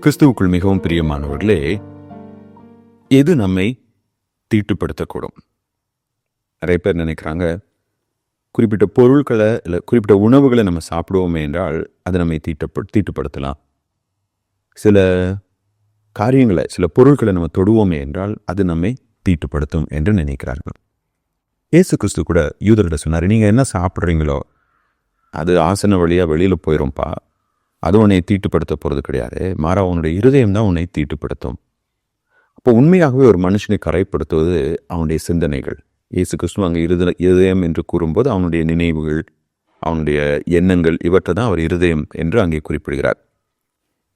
கிறிஸ்துவுக்குள் மிகவும் பிரியமானவர்களே, எது நம்மை தீட்டுப்படுத்தக்கூடும்? நிறைய பேர் நினைக்கிறாங்க, குறிப்பிட்ட பொருட்களை இல்லை குறிப்பிட்ட உணவுகளை நம்ம சாப்பிடுவோமே என்றால் அது நம்மை தீட்டுப்படுத்தலாம். சில காரியங்களை, சில பொருட்களை நம்ம தொடுவோமே என்றால் அது நம்மை தீட்டுப்படுத்தும் என்று நினைக்கிறார்கள். இயேசு கிறிஸ்து கூட யூதர்கிட்ட சொன்னார், நீங்கள் என்ன சாப்பிட்றீங்களோ அது ஆசன வழியாக வெளியில் போயிடும்பா, அது உன்னை தீட்டுப்படுத்த போகிறது கிடையாது, மாறா உன்னுடைய இருதயம் தான் உன்னை தீட்டுப்படுத்தும். அப்போ உண்மையாகவே ஒரு மனுஷனை கரைப்படுத்துவது அவனுடைய சிந்தனைகள். இயேசு கிறிஸ்து அங்கே இருதயம் என்று கூறும்போது அவனுடைய நினைவுகள், அவனுடைய எண்ணங்கள், இவற்றை தான் அவர் இருதயம் என்று அங்கே குறிப்பிடுகிறார்.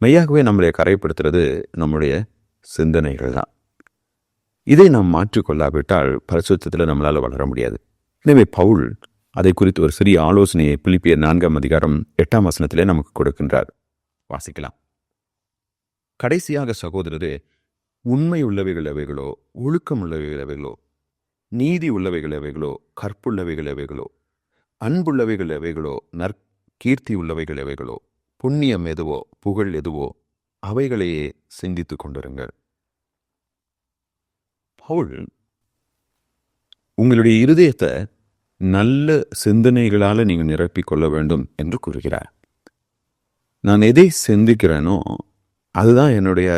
மெய்யாகவே நம்மளை கரைப்படுத்துறது நம்முடைய சிந்தனைகள் தான். இதை நாம் மாற்றிக்கொள்ளாவிட்டால் பரிசுத்தத்தில் நம்மளால் வளர முடியாது. எனவே பவுல் அதை குறித்து ஒரு சிறிய ஆலோசனையை பிலிப்பியர் 4:8 நமக்கு கொடுக்கின்றார். வாசிக்கலாம். கடைசியாக சகோதரரே, உண்மை உள்ளவைகள் எவைகளோ, ஒழுக்கம் உள்ளவைகள் எவைகளோ, நீதி உள்ளவைகள் எவைகளோ, கற்புள்ளவைகள் எவைகளோ, அன்புள்ளவைகள் எவைகளோ, நற்கீர்த்தி உள்ளவைகள் எவைகளோ, புண்ணியம் எதுவோ, புகழ் எதுவோ, அவைகளையே சிந்தித்து கொண்டிருங்கள். பவுல் உங்களுடைய இருதயத்தை நல்ல சிந்தனைகளால் நீங்கள் நிரப்பிக் கொள்ள வேண்டும் என்று கூறுகிறார். நான் எதை சிந்திக்கிறேனோ அதுதான் என்னுடைய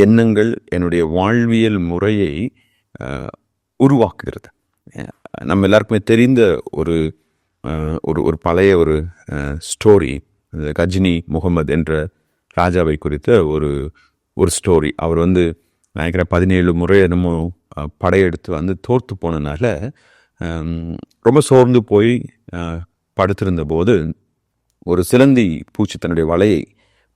எண்ணங்கள், என்னுடைய வாழ்வியல் முறையை உருவாக்குகிறது. நம்ம எல்லாருக்குமே தெரிந்த ஒரு ஒரு பழைய ஒரு ஸ்டோரி, கஜினி முகமது என்ற ராஜாவை குறித்த ஒரு ஸ்டோரி. அவர் நினைக்கிற 17 முறை என்னமோ படையெடுத்து தோற்று போனனால ரொம்ப சோர்ந்து போய் படுத்திருந்த போது ஒரு சிலந்தி பூச்சி தன்னுடைய வலையை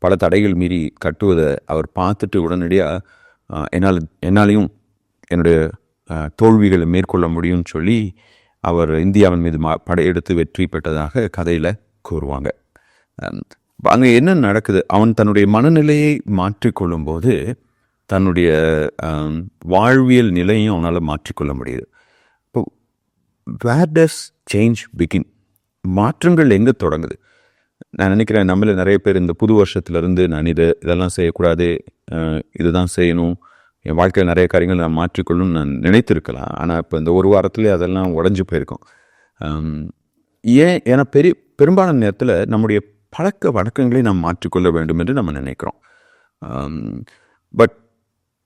பல தடைகள் மீறி கட்டுவதை அவர் பார்த்துட்டு உடனடியாக என்னாலையும் என்னுடைய தோல்விகளை மேற்கொள்ள முடியும்னு சொல்லி அவர் இந்தியாவின் மீது படையெடுத்து வெற்றி பெற்றதாக கதையில் கூறுவாங்க. அங்கே என்ன நடக்குது? அவன் தன்னுடைய மனநிலையை மாற்றிக்கொள்ளும் போது தன்னுடைய வாழ்வியல் நிலையும் அவனால் மாற்றிக்கொள்ள முடியுது. இப்போ வேர் டஸ் சேஞ்ச் பிகின்? மாற்றங்கள் எங்கே தொடங்குது? நான் நினைக்கிறேன், நம்மள நிறைய பேர் இந்த புது வருஷத்துலேருந்து நான் இதெல்லாம் செய்யக்கூடாது, இதுதான் செய்யணும், என் வாழ்க்கையில் நிறைய காரியங்கள் நான் மாற்றிக்கொள்ளணும்னு நான் நினைத்திருக்கலாம். ஆனால் இப்போ இந்த ஒரு வாரத்துலேயே அதெல்லாம் உடஞ்சி போயிருக்கோம். ஏன்னா பெரும்பாலான நேரத்தில் நம்முடைய பழக்க வழக்கங்களை நாம் மாற்றிக்கொள்ள வேண்டும் என்று நம்ம நினைக்கிறோம். But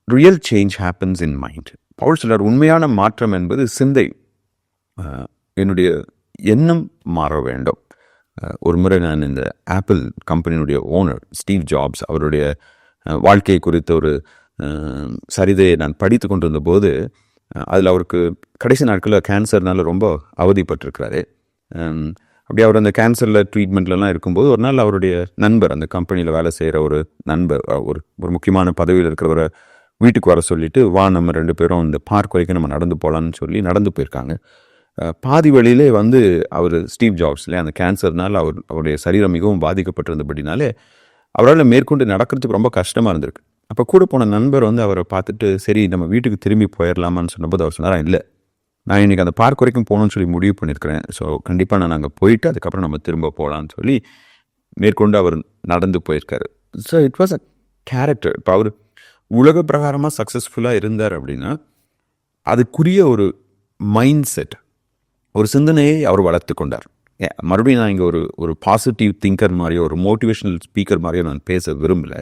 real change happens in mind. Paul சொல்றார், உண்மையான மாற்றம் என்பது சிந்தை, என்னுடைய எண்ணம் மாற வேண்டும். ஒரு முறை நான் இந்த ஆப்பிள் கம்பெனியினுடைய ஓனர் ஸ்டீவ் ஜாப்ஸ் அவருடைய வாழ்க்கையை குறித்த ஒரு சரிதையை நான் படித்து கொண்டிருந்த போது அதில் அவருக்கு கடைசி நாட்களில் கேன்சர்னால ரொம்ப அவதிப்பட்டிருக்கிறாரு. அப்படி அவர் அந்த கேன்சரில் ட்ரீட்மெண்ட்லலாம் இருக்கும்போது ஒரு நாள் அவருடைய நண்பர், அந்த கம்பெனியில் வேலை செய்கிற ஒரு நண்பர், ஒரு முக்கியமான பதவியில் இருக்கிறவரை வீட்டுக்கு வர சொல்லிவிட்டு, வா நம்ம 2 பேரும் இந்த பார்க் வரைக்கும் நம்ம நடந்து போகலான்னு சொல்லி நடந்து போயிருக்காங்க. பாதி வழியிலே அவர் ஸ்டீவ் ஜாப்ஸ்ல அந்த கேன்சர்னால் அவருடைய சரீரம் மிகவும் பாதிக்கப்பட்டிருந்தபடினாலே அவரால் மேற்கொண்டு நடக்கிறதுக்கு ரொம்ப கஷ்டமாக இருந்திருக்கு. அப்போ கூட போன நண்பர் அவரை பார்த்துட்டு, சரி நம்ம வீட்டுக்கு திரும்பி போயிடலாமான்னு சொன்னபோது அவர் சொன்னாரா, இல்லை, நான் இன்றைக்கி அந்த பார்க் வரைக்கும் போகணும்னு சொல்லி முடிவு பண்ணியிருக்கிறேன், ஸோ கண்டிப்பாக நான் அங்கே போயிட்டு அதுக்கப்புறம் நம்ம திரும்ப போகலான்னு சொல்லி மேற்கொண்டு அவர் நடந்து போயிருக்காரு. So it was a character. இப்போ அவர் உலக பிரகாரமாக சக்ஸஸ்ஃபுல்லாக இருந்தார் அப்படின்னா அதுக்குரிய ஒரு மைண்ட் செட், ஒரு சிந்தனையை அவர் வளர்த்து கொண்டார். மறுபடியும் நான் இங்கே ஒரு பாசிட்டிவ் திங்கர் மாதிரியோ ஒரு மோட்டிவேஷனல் ஸ்பீக்கர் மாதிரியோ நான் பேச விரும்பலை.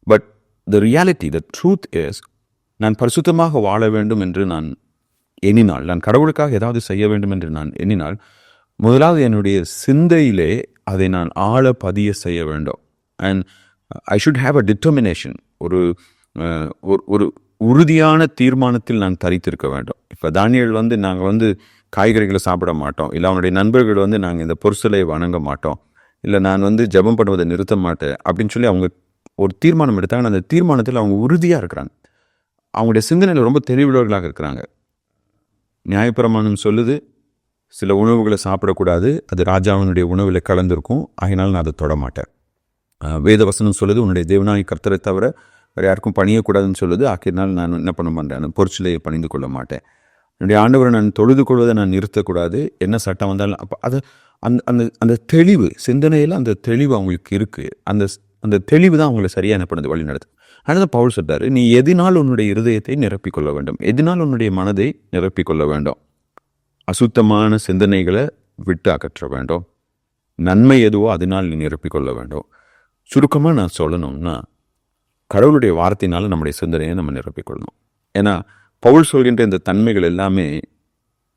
But the reality, the truth is, நான் பரிசுத்தமாக வாழ வேண்டும் என்று நான் எண்ணினால், நான் கடவுளுக்காக ஏதாவது செய்ய வேண்டும் என்று நான் எண்ணினால், முதலாவது என்னுடைய சிந்தையிலே அதை நான் ஆழ பதிய செய்ய வேண்டும். And I should have a determination. ஒரு உறுதியான தீர்மானத்தில் நான் தரித்திருக்க வேண்டும். இப்போ தானியேல் நாங்கள் காய்கறிகளை சாப்பிட மாட்டோம், இல்லை அவனுடைய நண்பர்கள் நாங்கள் இந்த பொருட்களை வணங்க மாட்டோம், இல்லை நான் ஜெபம் பண்ணுவதை நிறுத்த மாட்டேன் அப்படின்னு சொல்லி அவங்க ஒரு தீர்மானம் எடுத்தாங்க. அந்த தீர்மானத்தில் அவங்க உறுதியாக இருக்கிறாங்க, அவங்களுடைய சிந்தனையில் ரொம்ப தெளிவுள்ளவர்களாக இருக்கிறாங்க. நியாயப்பிரமாணம் சொல்லுது, சில உணவுகளை சாப்பிடக்கூடாது, அது ராஜாவினுடைய உணவில் கலந்துருக்கும், அதனால் நான் அதை தொட மாட்டேன். வேதவசனம் சொல்லுது, உன்னுடைய தேவனாய் கர்த்தரை தவிர வேறு யாருக்கும் பணியக்கூடாதுன்னு சொல்லுது, ஆக்கினால் நான் என்ன பண்ண மாட்டேன், பொருட்சிலையை பணிந்து கொள்ள மாட்டேன். என்னுடைய ஆண்டவரை நான் தொழுது கொள்வதை நான் நிறுத்தக்கூடாது, என்ன சட்டம் வந்தாலும். அப்போ அது அந்த அந்த தெளிவு, சிந்தனையில் அந்த தெளிவு அவங்களுக்கு இருக்குது. அந்த அந்த தெளிவு தான் அவங்களை சரியாக என்ன பண்ணுது, வழி நடத்து. அதனால பவுல் சொல்றாரு, நீ எதினால் உன்னுடைய இருதயத்தை நிரப்பிக்கொள்ள வேண்டும், எதினால் உன்னுடைய மனதை நிரப்பிக்கொள்ள வேண்டும். அசுத்தமான சிந்தனைகளை விட்டு அகற்ற வேண்டும். நன்மை எதுவோ அதனால் நீ நிரப்பிக்கொள்ள வேண்டும். சுருக்கமாக நான் சொல்லணும்னா, கடவுளுடைய வார்த்தையினால நம்முடைய சிந்தனையை நம்ம நிரப்பிக்கொள்ளணும். ஏன்னா பவுல் சொல்கின்ற இந்த தன்மைகள் எல்லாமே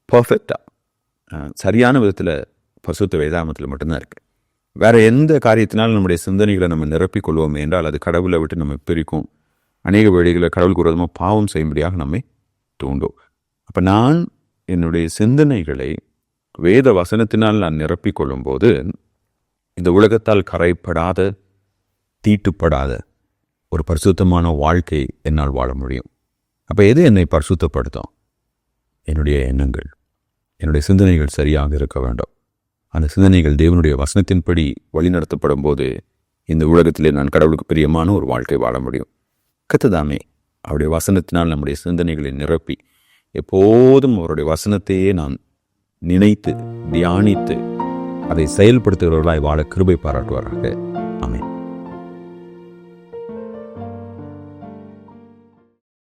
பர்ஃபெக்டாக சரியான விதத்தில் பசுத்த வேதாகமத்தில் மட்டும்தான் இருக்குது. வேறு எந்த காரியத்தினாலும் நம்முடைய சிந்தனைகளை நம்ம நிரப்பிக்கொள்வோம் என்றால் அது கடவுளை விட்டு நம்ம பிரிக்கும். அநேக வழிகளில் கடவுளுக்கு விரோதமாக பாவம் செய்யும்படியாக நம்மை தூண்டும். அப்போ நான் என்னுடைய சிந்தனைகளை வேத வசனத்தினால் நான் நிரப்பிக்கொள்ளும் போது இந்த உலகத்தால் கரைப்படாத, தீட்டுப்படாத ஒரு பரிசுத்தமான வாழ்க்கை என்னால் வாழ முடியும். அப்போ எது என்னை பரிசுத்தப்படுத்தும்? என்னுடைய எண்ணங்கள், என்னுடைய சிந்தனைகள் சரியாக இருக்க வேண்டும். அந்த சிந்தனைகள் தேவனுடைய வசனத்தின்படி வழிநடத்தப்படும் போது இந்த உலகத்திலே நான் கடவுளுக்கு பிரியமான ஒரு வாழ்க்கை வாழ முடியும். கர்த்ததாமே அவருடைய வசனத்தினால் நம்முடைய சிந்தனைகளை நிரப்பி எப்போதும் அவருடைய வசனத்தையே நான் நினைத்து தியானித்து அதை செயல்படுத்துகிறவர்களாய் வாழ கிருபை பாராட்டுவாராக.